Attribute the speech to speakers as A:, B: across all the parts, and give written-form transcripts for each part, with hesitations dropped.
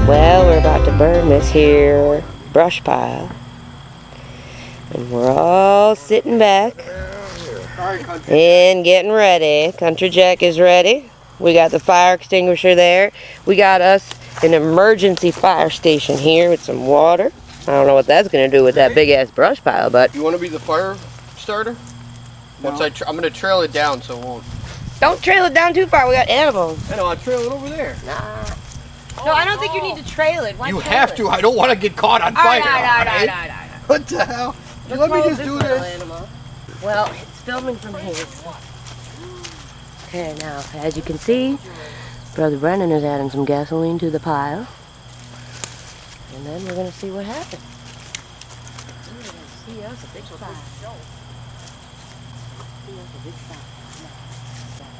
A: Well, we're about to burn this here brush pile. And we're all sitting back and getting ready. Country Jack is ready. We got the fire extinguisher there. We got us an emergency fire station here with some water. I don't know what that's going to do with that big ass brush pile, but...
B: You want to be the fire starter? No. I'm going to trail it down so it won't...
A: Don't trail it down too far. We got animals.
B: I know, I'll trail it over there.
A: Nah. No, I don't think you need to trail it. Why
B: you have to. I don't want to get caught on fire. What the hell? Let me just do this.
A: Animal. Well, it's filming from here. So. Okay, now, as you can see, Brother Brendan is adding some gasoline to the pile. And then we're going to see what happens. We're going to see us a big fire.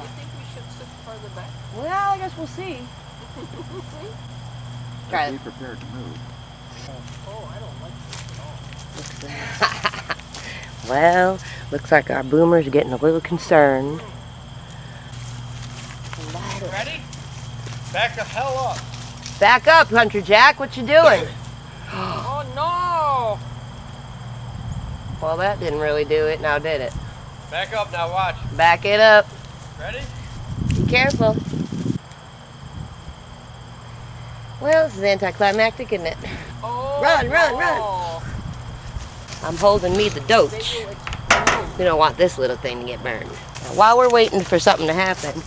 C: You think we should sit further back?
A: Well, I guess we'll see. Try it.
D: Be prepared to move.
C: Oh, I don't like this at all.
A: Well, looks like our boomer's getting a little concerned.
B: Ready? Back the hell up.
A: Back up, Country Jack. What you doing?
C: Oh, no!
A: Well, that didn't really do it, now did it?
B: Back up now, watch.
A: Back it up.
B: Ready?
A: Be careful. Well, this is anticlimactic, isn't it?
C: Oh,
A: Run, run,
C: no.
A: run. I'm holding me the doach. We don't want this little thing to get burned. Now, while we're waiting for something to happen,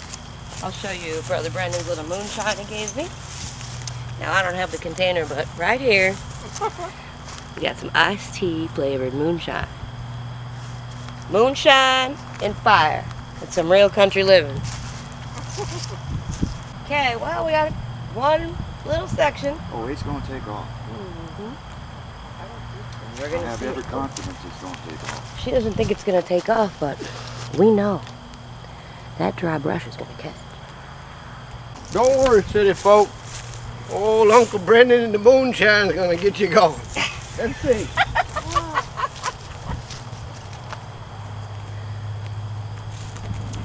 A: I'll show you Brother Brendan's little moonshine he gave me. Now, I don't have the container, but right here, we got some iced tea flavored moonshine. Moonshine and fire. It's some real country living. Okay, well, we got one little section.
D: Oh, it's going to take off.
A: We're
D: I
A: gonna
D: have
A: see
D: every
A: it.
D: confidence it's going to take off.
A: She doesn't think it's going to take off, but we know that dry brush is going to catch.
B: Don't worry, city folk. Old Uncle Brendan and the moonshine's going to get you going. Let's see.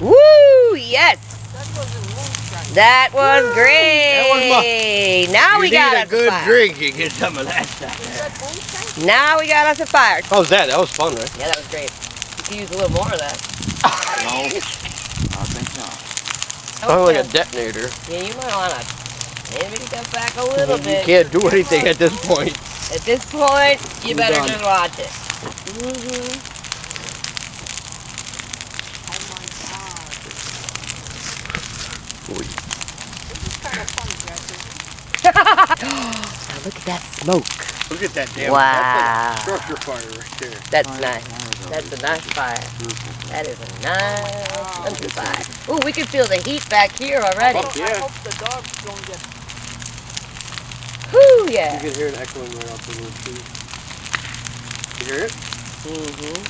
A: Woo! Yes!
C: That wasn't moonshine.
A: That was great!
B: That was
A: now we got us
B: a good
A: a fire.
B: drink, you get some of that stuff.
C: Is that moonshine?
A: Now we got us a fire.
B: How's that? That was fun, right?
A: Yeah, that was great. You could use a little more of that.
D: No, I think not.
B: Sounds like a detonator.
A: Yeah, you might want to maybe step back a little
B: You
A: bit.
B: can't do anything at this point.
A: At this point, you better
B: done.
A: just watch it.
C: Oh, my God. This is kind of fun, Jesse.
A: Now look at that smoke.
B: Look at that damn.
A: Wow.
B: That's like a structure fire right there.
A: That's nice. That's a nice fire. That is a nice country fire. Ooh, we can feel the heat back here already.
C: I hope the dogs don't get...
A: Whoo, yeah.
B: You can hear it echoing right off the little tree. You hear it?
A: Mm-hmm.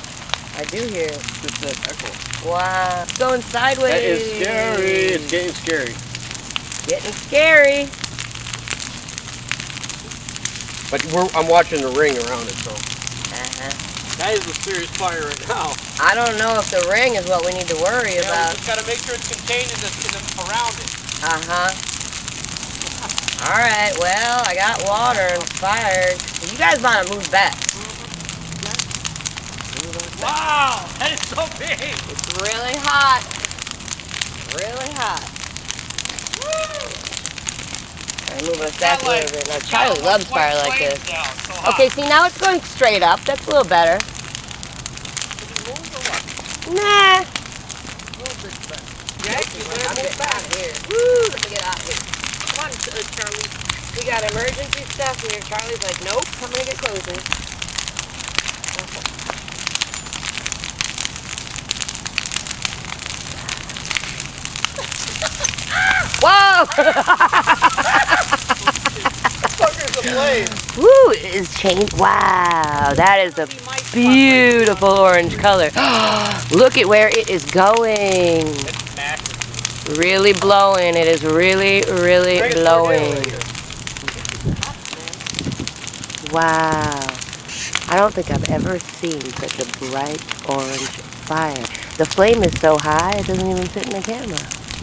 A: I do hear it.
B: Just that echo.
A: Wow. It's going sideways.
B: That is scary. It's getting scary.
A: Getting scary.
B: But I'm watching the ring around it, so.
A: Uh-huh.
B: That is a serious fire right now.
A: I don't know if the ring is what we need to worry
B: Yeah,
A: about.
B: we just gotta make sure it's contained around it.
A: Uh-huh. All right, well, I got water and fire. You guys want to move back.
B: Wow, that is so big.
A: It's really hot. Really hot. I'm moving us back a little bit. Now, Charlie loves fire like this. Okay, see, now it's going straight up. That's a little better. Nah. Woo, let me get out here. Come on, Charlie. We got emergency stuff here. Charlie's like, nope, I'm gonna get closer. Whoa!
B: Fucker's ablaze.
A: Woo, it is changed. Wow, that is a beautiful orange color. Look at where it is going.
B: It's massive.
A: Really blowing. It is really, really blowing. Wow. I don't think I've ever seen such a bright orange fire. The flame is so high, it doesn't even fit in the camera.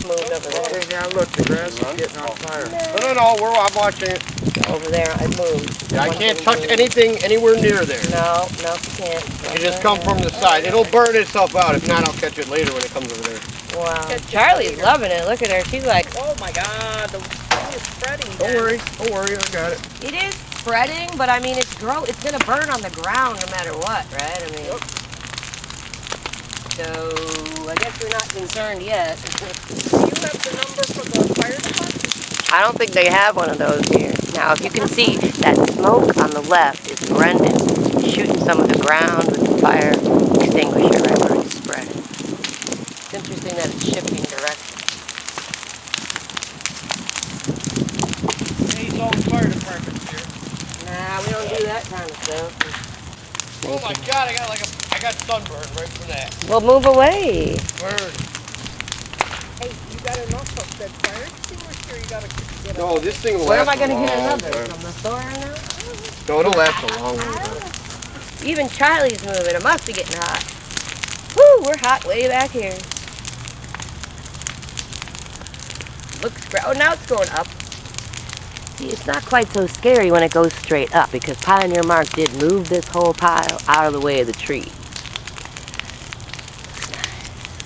A: Moved over there.
D: Okay, now look, the grass is getting on fire.
B: No, I'm watching it.
A: Over there, I moved.
B: Yeah, I
A: One
B: can't
A: thing
B: touch
A: moved.
B: anything anywhere near there.
A: No, you can't.
B: You just come from the side. It'll burn itself out. If not, I'll catch it later when it comes over there.
A: Wow. Charlie's loving it. Look at her. She's like,
C: Oh my God, the thing is spreading.
B: Don't worry, I got it.
A: it is spreading, but I mean, it's gonna burn on the ground no matter what, right? I mean, so I guess we're not concerned yet.
C: Do you have the number for the fire department?
A: I don't think they have one of those here. Now, if you can see, that smoke on the left is Brendan shooting some of the ground with the fire extinguisher right where it's spreading. It's interesting that it's shifting direction.
B: He's all the fire department's here.
A: Nah, we don't do that kind of stuff.
B: Oh my God, I got sunburn right from that.
A: Well, move away.
B: Burn.
C: Hey, you got enough of that fire extinguisher? You gotta get
B: No, this thing will
A: Where
B: last
A: am I going to
B: a
A: get
B: long
A: another?
B: time.
A: From the store now?
B: No, it'll last a long time.
A: Even Charlie's moving. It must be getting hot. Woo, we're hot way back here. Looks great. Oh, now it's going up. See, it's not quite so scary when it goes straight up because Pioneer Mark did move this whole pile out of the way of the tree.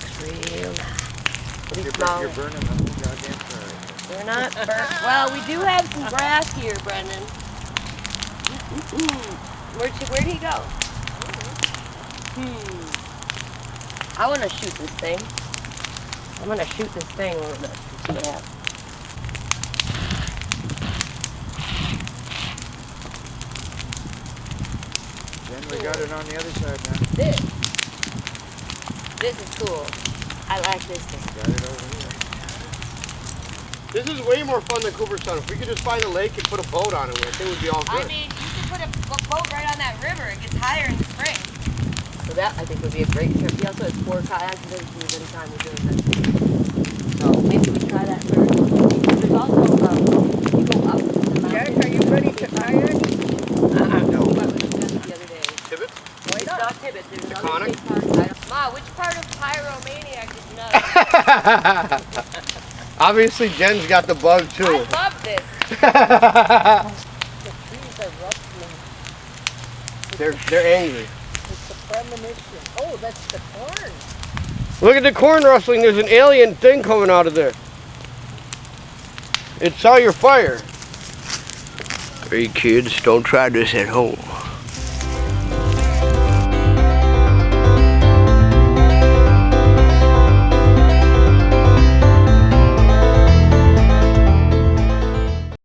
A: Looks real nice. Pretty small.
D: You're burning the whole goddamn fire.
A: We're not burnt. Well, we do have some grass here, Brendan. Where'd he go? I want to shoot this thing. I'm going to shoot this thing a little bit. Yeah.
D: Then we got it on the other side now.
A: This is cool. I like this thing.
D: Got it over here.
B: This is way more fun than Cooperstown. If we could just find a lake and put a boat on it, I think it would be all
A: I
B: good.
A: mean, you could put a boat right on that river. It gets higher in the spring. So that, I think, would be a great trip. He also has 4 kayaks. He doesn't use any time we're doing that. So maybe we try that first. There's also, you go up the mountain.
C: Jack, are you ready to kayak?
B: No.
A: The other day.
B: Tibbet?
A: It's not Tibbet. There's another
B: Conic?
A: big part. Ma, which part of Pyromaniac did you know?
B: Obviously, Jen's got the bug too.
A: I love this.
C: The trees are rustling.
B: They're angry.
C: It's a premonition. Oh, that's the corn.
B: Look at the corn rustling. There's an alien thing coming out of there. It saw your fire. Hey kids, don't try this at home.